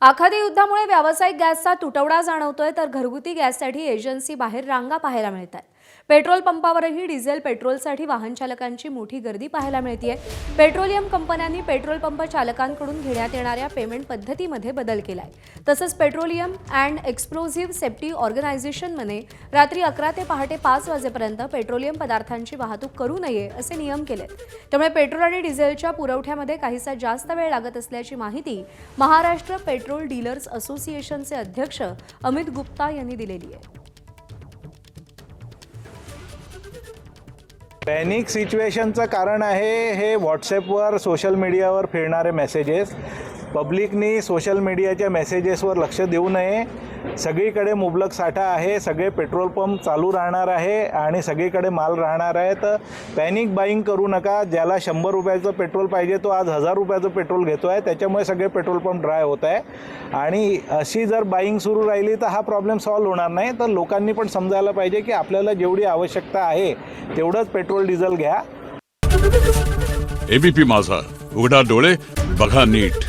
आखाती युद्धामुळे व्यावसायिक गॅसचा तुटवडा जाणवतोय तर घरगुती गॅससाठी एजन्सी बाहेर रांगा पाहायला मिळतात। पेट्रोल पंपावरही डिझेल पेट्रोलसाठी वाहन चालकांची मोठी गर्दी पाहायला मिळते। पेट्रोलियम कंपन्यांनी पेट्रोल पंप चालकांकडून घेण्यात येणाऱ्या पेमेंट पद्धतीमध्ये बदल केलाय। तसंच पेट्रोलियम अँड एक्सप्लोझिव्ह सेफ्टी ऑर्गनायझेशनने रात्री 11 ते पहाटे 5 वाजेपर्यंत पेट्रोलियम पदार्थांची वाहतूक करू नये असे नियम केलेत। त्यामुळे पेट्रोल आणि डिझेलच्या पुरवठ्यामध्ये काहीसा जास्त वेळ लागत असल्याची माहिती महाराष्ट्र पेट्रोल डीलर्स असोसिएशनचे अध्यक्ष अमित गुप्ता यांनी दिलेली आहे। पॅनिक सिच्युएशनचं कारण आहे हे व्हॉट्सॲपवर सोशल मीडियावर फिरणारे मेसेजेस। पब्लिकनी सोशल मीडियाच्या मेसेजेसवर लक्ष देऊ नये। सगळीकडे मुबलक साठा आहे, सगळे पेट्रोल पंप चालू राहणार आहे आणि सगळीकडे माल राहणार आहे। तर पॅनिक बाईंग करू नका। ज्याला 100 रुपयाचं पेट्रोल पाहिजे तो आज 1000 रुपयाचं पेट्रोल घेतो आहे, त्याच्यामुळे सगळे पेट्रोल पंप ड्राय होत आहे आणि अशी जर बाईंग सुरू राहिली तर हा प्रॉब्लेम सॉल्व्ह होणार नाही। तर लोकांनी पण समजायला पाहिजे की आपल्याला जेवढी आवश्यकता आहे तेवढंच पेट्रोल डिझेल घ्या। एबीपी माझा, उघडा डोळे बघा नीट।